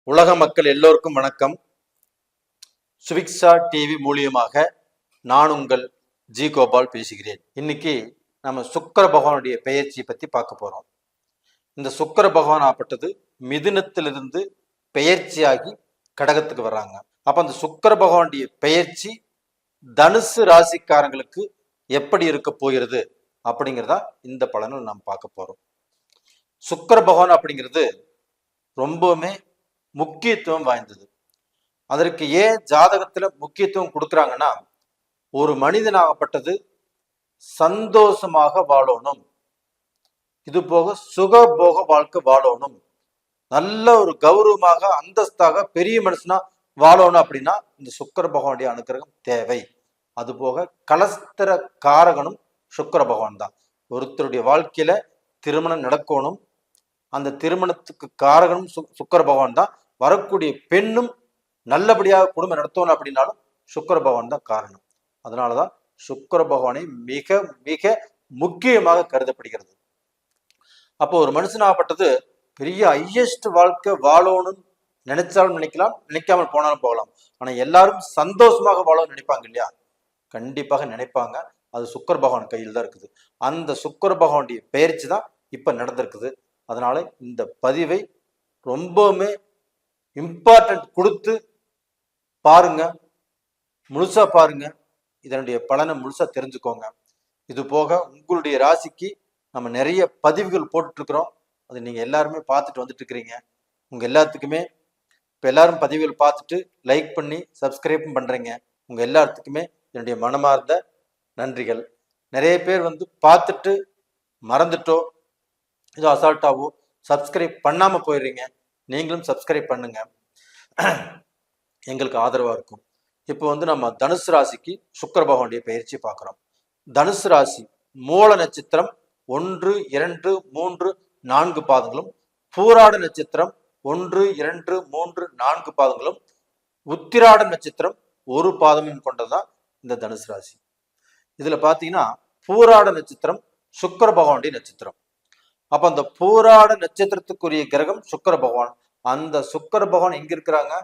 உலக மக்கள் எல்லோருக்கும் வணக்கம். சுவிக்ஷா டிவி மூலியமாக நான் உங்கள் ஜி கோபால் பேசுகிறேன். இன்னைக்கு நம்ம சுக்கிர பகவானுடைய பெயர்ச்சியை பத்தி பார்க்க போறோம். இந்த சுக்கிர பகவான் ஆப்பட்டது மிதுனத்திலிருந்து பெயர்ச்சியாகி கடகத்துக்கு வர்றாங்க. அப்ப அந்த சுக்கிர பகவானுடைய பெயர்ச்சி தனுசு ராசிக்காரங்களுக்கு எப்படி இருக்க போகிறது அப்படிங்கிறதா இந்த பலனில் நாம் பார்க்க போறோம். சுக்கிர பகவான் அப்படிங்கிறது ரொம்பவுமே முக்கியத்துவம் வாய்ந்தது. அதற்கு ஏன் ஜாதகத்துல முக்கியத்துவம் கொடுக்குறாங்கன்னா, ஒரு மனிதனாகப்பட்டது சந்தோஷமாக வாழணும், இது போக சுகபோக வாழ்க்கை வாழணும், நல்ல ஒரு கௌரவமாக அந்தஸ்தாக பெரிய மனுஷனா வாழணும் அப்படின்னா இந்த சுக்கிர பகவானுடைய அனுகிரகம் தேவை. அது போக கலஸ்தர காரகனும் சுக்கிர பகவான் தான். ஒருத்தருடைய வாழ்க்கையில திருமணம் நடக்கணும், அந்த திருமணத்துக்கு காரகனும் சுக்கிர பகவான் தான். வரக்கூடிய பெண்ணும் நல்லபடியாக குடும்பம் நடத்தணும் அப்படின்னாலும் சுக்கிர பகவான் தான் காரணம். அதனாலதான் சுக்கிர பகவானை மிக மிக முக்கியமாக கருதப்படுகிறது. அப்போ ஒரு மனுஷனாகப்பட்டது பெரிய ஹையஸ்ட் வாழ்க்கை வாழணும்னு நினைச்சாலும் நினைக்கலாம், நினைக்காமல் போனாலும் போகலாம். ஆனா எல்லாரும் சந்தோஷமாக வாழணும்னு நினைப்பாங்க இல்லையா? கண்டிப்பாக நினைப்பாங்க. அது சுக்கிர பகவான் கையில் தான் இருக்குது. அந்த சுக்கிர பகவானுடைய பெயர்ச்சி தான் இப்ப நடந்திருக்குது. அதனால இந்த பதிவை ரொம்பவுமே இம்பார்ட்டன்ட் கொடுத்து பாருங்க, முழுசா பாருங்க, இதனுடைய பலனை முழுசா தெரிஞ்சுக்கோங்க. இது போக உங்களுடைய ராசிக்கு நம்ம நிறைய பதிவுகள் போட்டுட்டு இருக்கிறோம். அது நீங்க எல்லாருமே பார்த்துட்டு வந்துட்டு இருக்கிறீங்க. உங்க எல்லாத்துக்குமே இப்ப எல்லாரும் பதிவுகள் பார்த்துட்டு லைக் பண்ணி சப்ஸ்கிரைபும் பண்றீங்க. உங்க எல்லாத்துக்குமே என்னுடைய மனமார்ந்த நன்றிகள். நிறைய பேர் பார்த்துட்டு மறந்துட்டோ ஏதோ அசால்ட்டாவோ சப்ஸ்கிரைப் பண்ணாம போயிடுறீங்க. நீங்களும் சப்ஸ்கிரைப் பண்ணுங்க, எங்களுக்கு ஆதரவா இருக்கும். இப்போ நம்ம தனுசு ராசிக்கு சுக்கிர பகவானுடைய பயிற்சி பார்க்கிறோம். தனுசு ராசி மூல நட்சத்திரம் 1, 2, 3, 4 பாதங்களும், பூராட நட்சத்திரம் 1, 2, 3, 4 பாதங்களும், உத்திராட நட்சத்திரம் ஒரு பாதமும் கொண்டதுதான் இந்த தனுசு ராசி. இதுல பாத்தீங்கன்னா பூராட நட்சத்திரம் சுக்கிர பகவானுடைய நட்சத்திரம். அப்ப அந்த பூராட நட்சத்திரத்துக்குரிய கிரகம் சுக்கிர பகவான். அந்த சுக்கிர பகவான் எங்க இருக்கிறாங்க?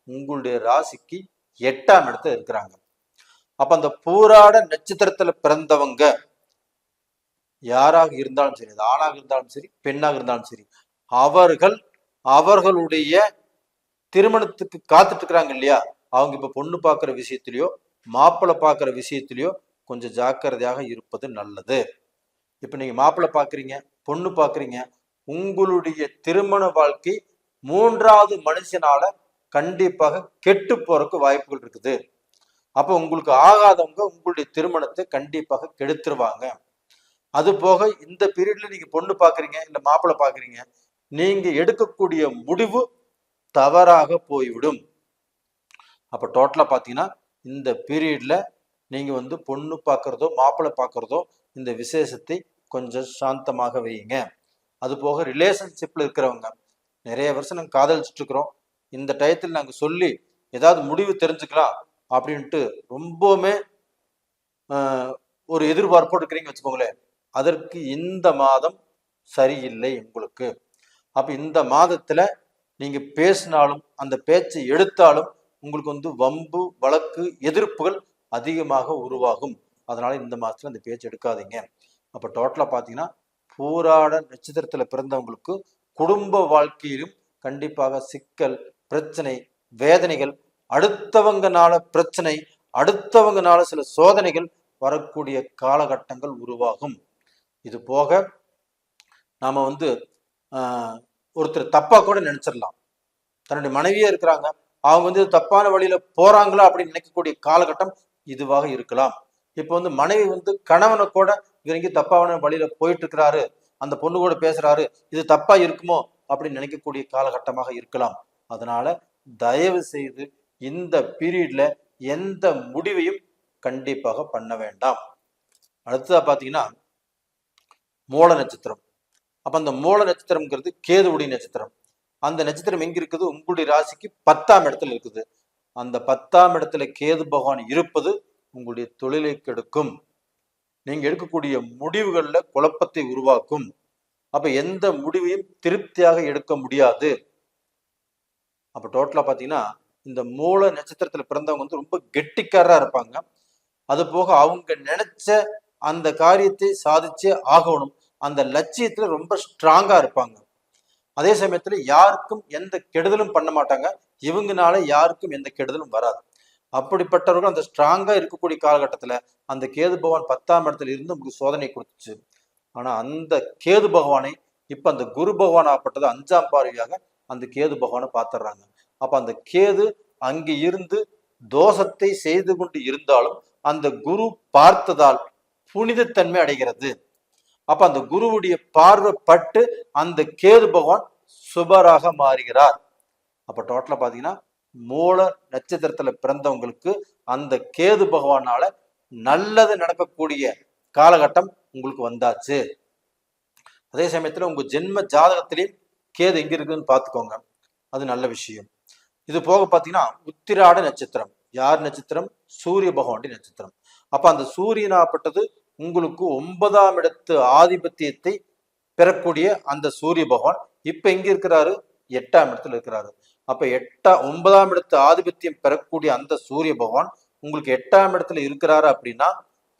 உங்களுடைய ராசிக்கு 8ஆம் இடத்துல இருக்கிறாங்க. அப்ப அந்த பூராட நட்சத்திரத்துல பிறந்தவங்க யாராக இருந்தாலும் சரி, அது ஆணாக இருந்தாலும் சரி, பெண்ணாக இருந்தாலும் சரி, அவர்களுடைய திருமணத்துக்கு காத்துட்டு இருக்கிறாங்க இல்லையா? அவங்க இப்ப பொண்ணு பார்க்கிற விஷயத்திலயோ மாப்பிள்ளை பார்க்கிற விஷயத்திலயோ கொஞ்சம் ஜாக்கிரதையாக இருப்பது நல்லது. இப்ப நீங்க மாப்பிள்ளை பாக்குறீங்க, பொண்ணு பாக்குறீங்க, உங்களுடைய திருமண வாழ்க்கை 3வது மனுஷனால கண்டிப்பாக கெட்டு போறதுக்கு வாய்ப்புகள் இருக்குது. அப்ப உங்களுக்கு ஆகாதவங்க உங்களுடைய திருமணத்தை கண்டிப்பாக கெடுத்துருவாங்க. அது போக இந்த பீரியட்ல நீங்க பொண்ணு பாக்குறீங்க இல்ல மாப்பிள்ளை பாக்குறீங்க, நீங்க எடுக்கக்கூடிய முடிவு தவறாக போய்விடும். அப்ப டோட்டலா பாத்தீங்கன்னா இந்த பீரியட்ல நீங்க பொண்ணு பாக்குறதோ மாப்பிள்ளை பாக்குறதோ இந்த விசேஷத்தை கொஞ்சம் சாந்தமாக வையுங்க. அது போக ரிலேஷன்ஷிப்ல இருக்கிறவங்க நிறைய வருஷம் நாங்கள் காதலிச்சுட்டு இருக்கிறோம், இந்த டயத்தில் நாங்கள் சொல்லி ஏதாவது முடிவு தெரிஞ்சுக்கலாம் அப்படின்ட்டு ரொம்பவுமே ஒரு எதிர்பார்ப்போடு இருக்கிறீங்க வச்சுக்கோங்களேன். அதற்கு இந்த மாதம் சரியில்லை உங்களுக்கு. அப்ப இந்த மாதத்துல நீங்க பேசினாலும் அந்த பேச்சை எடுத்தாலும் உங்களுக்கு வம்பு வழக்கு எதிர்ப்புகள் அதிகமாக உருவாகும். அதனால இந்த மாதத்துல அந்த பேச்சு எடுக்காதீங்க. அப்ப டோட்டலா பாத்தீங்கன்னா பூராட நட்சத்திரத்துல பிறந்தவங்களுக்கு குடும்ப வாழ்க்கையிலும் கண்டிப்பாக சிக்கல், பிரச்சனை, வேதனைகள், அடுத்தவங்கனால பிரச்சனை, அடுத்தவங்கனால சில சோதனைகள் வரக்கூடிய காலகட்டங்கள் உருவாகும். இது போக நாம ஒருத்தர் தப்பா கூட நினைச்சிடலாம். தன்னுடைய மனைவியே இருக்கிறாங்க, அவங்க தப்பான வழியில போறாங்களா அப்படின்னு நினைக்கக்கூடிய காலகட்டம் இதுவாக இருக்கலாம். இப்ப மனைவி கணவனை கூட இவங்க தப்பான வழியில போயிட்டு இருக்கிறாரு, அந்த பொண்ணு கூட பேசுறாரு, இது தப்பா இருக்குமோ அப்படின்னு நினைக்கக்கூடிய காலகட்டமாக இருக்கலாம். அதனால தயவு செய்து இந்த பீரியட்ல எந்த முடிவையும் கண்டிப்பாக பண்ண வேண்டாம். அடுத்ததா பாத்தீங்கன்னா மூல நட்சத்திரம். அப்ப அந்த மூல நட்சத்திரம்ங்கிறது கேதுவுடைய நட்சத்திரம். அந்த நட்சத்திரம் எங்க இருக்குது? உங்களுடைய ராசிக்கு 10ஆம் இடத்துல இருக்குது. அந்த 10ஆம் இடத்துல கேது பகவான் இருப்பது உங்களுடைய தொழிலை கெடுக்கும். நீங்க எடுக்கக்கூடிய முடிவுகள்ல குழப்பத்தை உருவாக்கும். அப்ப எந்த முடிவையும் திருப்தியாக எடுக்க முடியாது. அப்போ டோட்டலா பாத்தீங்கன்னா இந்த மூல நட்சத்திரத்துல பிறந்தவங்க வந்து ரொம்ப கெட்டிக்காரரா இருப்பாங்க. அது போக அவங்க நினைச்ச அந்த காரியத்தை சாதிச்சே ஆகணும். அந்த லட்சியத்துல ரொம்ப ஸ்ட்ராங்கா இருப்பாங்க. அதே சமயத்துல யாருக்கும் எந்த கெடுதலும் பண்ண மாட்டாங்க. இவங்கனால யாருக்கும் எந்த கெடுதலும் வராது. அப்படிப்பட்டவர்கள் அந்த ஸ்ட்ராங்கா இருக்கக்கூடிய காலகட்டத்துல அந்த கேது பகவான் 10ஆம் இடத்துல இருந்து உங்களுக்கு சோதனை கொடுத்துச்சு. ஆனா அந்த கேது பகவானை இப்ப அந்த குரு பகவான் ஆப்பட்டது 5ஆம் பார்வையாக அந்த கேது பகவானை பார்த்துடுறாங்க. அப்ப அந்த கேது அங்கு இருந்து தோஷத்தை செய்து கொண்டு இருந்தாலும் அந்த குரு பார்த்ததால் புனிதத்தன்மை அடைகிறது. அப்ப அந்த குருவுடைய பார்வை பட்டு அந்த கேது பகவான் சுபராக மாறுகிறார். அப்ப டோட்டலா பாத்தீங்கன்னா மூல நட்சத்திரத்துல பிறந்தவங்களுக்கு அந்த கேது பகவானால நல்லது நடக்கக்கூடிய காலகட்டம் உங்களுக்கு வந்தாச்சு. அதே சமயத்துல உங்க ஜென்ம ஜாதகத்திலையும் கேது எங்க இருக்குன்னு பாத்துக்கோங்க, அது நல்ல விஷயம். இது போக பாத்தீங்கன்னா உத்திராட நட்சத்திரம் யார் நட்சத்திரம்? சூரிய பகவானுடைய நட்சத்திரம். அப்ப அந்த சூரியனாப்பட்டது உங்களுக்கு 9ஆம் இடத்து ஆதிபத்தியத்தை பெறக்கூடிய அந்த சூரிய பகவான் இப்ப எங்க இருக்கிறாரு? 8ஆம் இடத்துல இருக்கிறாரு. அப்ப 9ஆம் இடத்து ஆதிபத்தியம் பெறக்கூடிய அந்த சூரிய பகவான் உங்களுக்கு 8ஆம் இடத்துல இருக்கிறாரு அப்படின்னா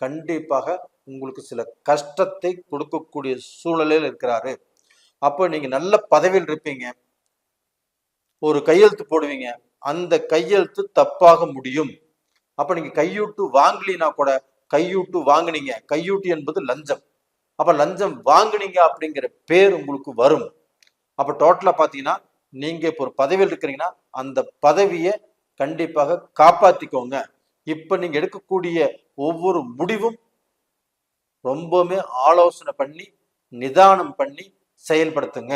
கண்டிப்பாக உங்களுக்கு சில கஷ்டத்தை கொடுக்கக்கூடிய சூழ்நிலையில் இருக்கிறாரு. அப்போ நீங்க நல்ல பதவியில் இருப்பீங்க, ஒரு கையெழுத்து போடுவீங்க, அந்த கையெழுத்து தப்பாக முடியும். அப்ப நீங்க கையூட்டு வாங்கலினா கூட கையூட்டு வாங்குனீங்க, கையூட்டு என்பது லஞ்சம், அப்ப லஞ்சம் வாங்குனீங்க அப்படிங்கிற பேர் உங்களுக்கு வரும். அப்ப டோட்டலா பாத்தீங்கன்னா நீங்க இப்போ ஒரு பதவியில் இருக்கிறீங்கன்னா அந்த பதவியை கண்டிப்பாக காப்பாத்திக்கோங்க. இப்ப நீங்க எடுக்கக்கூடிய ஒவ்வொரு முடிவும் ரொம்பவுமே ஆலோசனை பண்ணி நிதானம் பண்ணி செயல்படுத்துங்க.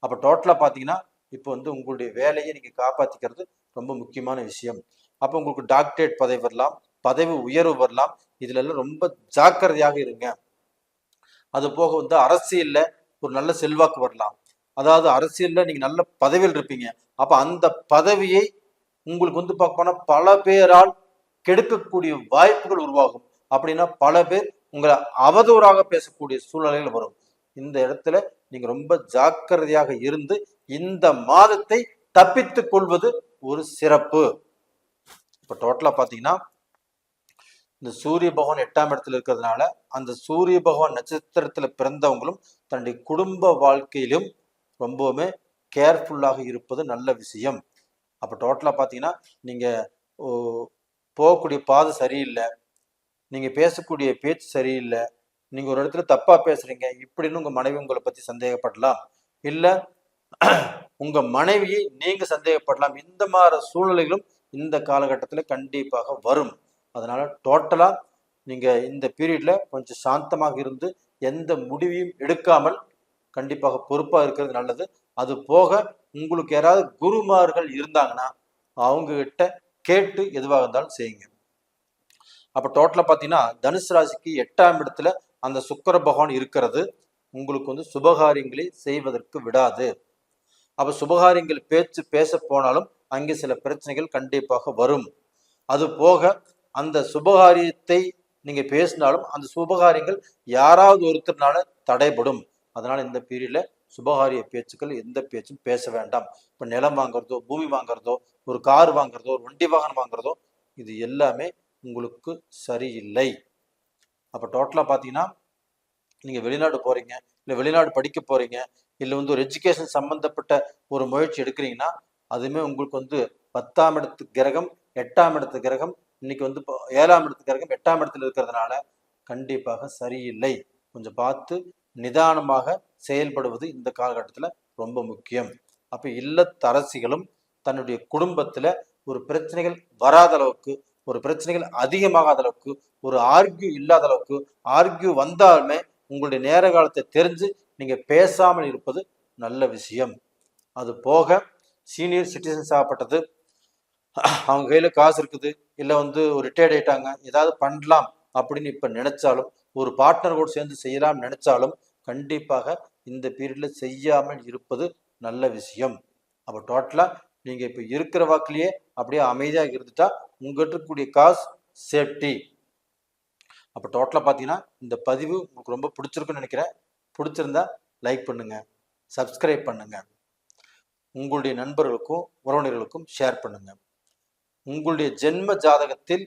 அப்ப டோட்டலா பாத்தீங்கன்னா இப்போ வந்து உங்களுடைய வேலையை நீங்க காப்பாத்திக்கிறது ரொம்ப முக்கியமான விஷயம். அப்ப உங்களுக்கு டாக்டரேட் பதவி வரலாம், பதவி உயர்வு வரலாம். இதுல எல்லாம் ரொம்ப ஜாக்கிரதையாக இருங்க. அது போக வந்து அரசியல்ல ஒரு நல்ல செல்வாக்கு வரலாம். அதாவது அரசியல்ல நீங்க நல்ல பதவியில் இருப்பீங்க. அப்ப அந்த பதவியை உங்களுக்கு வந்து பார்க்க போனா பல பேரால் கெடுக்கக்கூடிய வாய்ப்புகள் உருவாகும். அப்படின்னா பல பேர் உங்களை அவதூறாக பேசக்கூடிய சூழ்நிலைகள் வரும். இந்த இடத்துல நீங்க ரொம்ப ஜாக்கிரதையாக இருந்து இந்த மாதத்தை தப்பித்துக் கொள்வது ஒரு சிறப்பு. இப்ப டோட்டலா பாத்தீங்கன்னா இந்த சூரிய பகவான் 8ஆம் இடத்துல இருக்கிறதுனால அந்த சூரிய பகவான் நட்சத்திரத்துல பிறந்தவங்களும் தன்னுடைய குடும்ப வாழ்க்கையிலும் ரொம்பவுமே கேர்ஃபுல்லாக இருப்பது நல்ல விஷயம். அப்ப டோட்டலா பாத்தீங்கன்னா நீங்க போகக்கூடிய பாதை சரியில்லை, நீங்க பேசக்கூடிய பேச்சு சரியில்லை, நீங்க ஒரு இடத்துல தப்பா பேசுறீங்க இப்படின்னு உங்க மனைவி உங்களை பத்தி சந்தேகப்படலாம், இல்ல உங்க மனைவியை நீங்க சந்தேகப்படலாம். இந்த மாதிரி சூழ்நிலைகளும் இந்த காலகட்டத்துல கண்டிப்பாக வரும். அதனால டோட்டலா நீங்க இந்த பீரியட்ல கொஞ்சம் சாந்தமாக இருந்து எந்த முடிவையும் எடுக்காமல் கண்டிப்பாக பொறுப்பா இருக்கிறது நல்லது. அது போக உங்களுக்கு யாராவது குருமார்கள் இருந்தாங்கன்னா அவங்க கிட்ட கேட்டு எதுவாக இருந்தாலும் செய்யுங்க. அப்ப டோட்டலா பாத்தீங்கன்னா தனுசு ராசிக்கு 8ஆம் இடத்துல அந்த சுக்கிர பகவான் இருக்கிறது உங்களுக்கு வந்து சுபகாரியங்களை செய்வதற்கு விடாது. அப்ப சுபகாரியங்கள் பேச்சு பேச போனாலும் அங்கே சில பிரச்சனைகள் கண்டிப்பாக வரும். அது போக அந்த சுபகாரியத்தை நீங்க பேசினாலும் அந்த சுபகாரியங்கள் யாராவது ஒருத்தர்னால தடைபடும். அதனால இந்த பீரியட்ல சுபகாரிய பேச்சுக்கள் எந்த பேச்சும் பேச வேண்டாம். இப்ப நிலம் வாங்குறதோ, பூமி வாங்குறதோ, ஒரு கார் வாங்குறதோ, ஒரு வண்டி வாகனம் வாங்குறதோ இது எல்லாமே உங்களுக்கு சரியில்லை. அப்ப டோட்டலா பாத்தீங்கன்னா நீங்க வெளிநாடு போறீங்க, இல்ல வெளிநாடு படிக்க போறீங்க, இல்ல வந்து ஒரு எஜுகேஷன் சம்பந்தப்பட்ட ஒரு முயற்சி எடுக்கிறீங்கன்னா அதுவுமே உங்களுக்கு வந்து 10ஆம் இடத்து கிரகம் 8ஆம் இடத்து கிரகம் இன்னைக்கு வந்து 7ஆம் இடத்து கிரகம் 8ஆம் இடத்துல இருக்கிறதுனால கண்டிப்பாக சரியில்லை. கொஞ்சம் பார்த்து நிதானமாக செயல்படுவது இந்த காலகட்டத்துல ரொம்ப முக்கியம். அப்ப இல்லத்தரசிகளும் தன்னுடைய குடும்பத்துல ஒரு பிரச்சனைகள் வராத அளவுக்கு, ஒரு பிரச்சனைகள் அதிகமாகாத அளவுக்கு, ஒரு ஆர்கியூ இல்லாத அளவுக்கு, ஆர்கியூ வந்தாலுமே உங்களுடைய நேர காலத்தை தெரிஞ்சு நீங்க பேசாமல் இருப்பது நல்ல விஷயம். அது போக சீனியர் சிட்டிசன்ஸ் ஆகப்பட்டது, அவங்க கையில காசு இருக்குது, இல்ல வந்து ஒரு ரிட்டையர்ட் ஆயிட்டாங்க, ஏதாவது பண்ணலாம் அப்படின்னு இப்ப நினைச்சாலும், ஒரு பார்ட்னர் கூட சேர்ந்து செய்யலாம் நினைச்சாலும் கண்டிப்பாக இந்த பீரியட்ல செய்யாமல் இருப்பது நல்ல விஷயம். அப்ப டோட்டலா நீங்க இப்ப இருக்கிற வாக்குலயே அப்படியே அமைதியாக இருந்துட்டா உங்ககிட்ட இருக்கக்கூடிய காசு சேஃப்டி. அப்ப டோட்டலா பாத்தீங்கன்னா இந்த பதிவு உங்களுக்கு ரொம்ப பிடிச்சிருக்குன்னு நினைக்கிறேன். பிடிச்சிருந்தா லைக் பண்ணுங்க, சப்ஸ்கிரைப் பண்ணுங்க. உங்களுடைய நண்பர்களுக்கும் உறவினர்களுக்கும் ஷேர் பண்ணுங்க. உங்களுடைய ஜென்ம ஜாதகத்தில்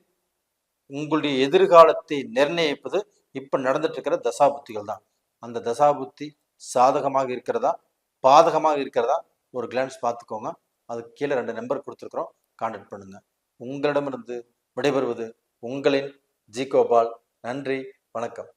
உங்களுடைய எதிர்காலத்தை நிர்ணயிப்பது இப்ப நடந்துட்டு இருக்கிற தசாபுத்திகள் தான். அந்த தசாபுத்தி சாதகமாக இருக்கிறதா பாதகமாக இருக்கிறதா ஒரு கிளான்ஸ் பார்த்துக்கோங்க. அதுக்கு கீழே 2 நம்பர் கொடுத்துருக்குறோம், கான்டாக்ட் பண்ணுங்க. உங்களிடமிருந்து விடைபெறுவது உங்களின் ஜி கோபால். நன்றி, வணக்கம்.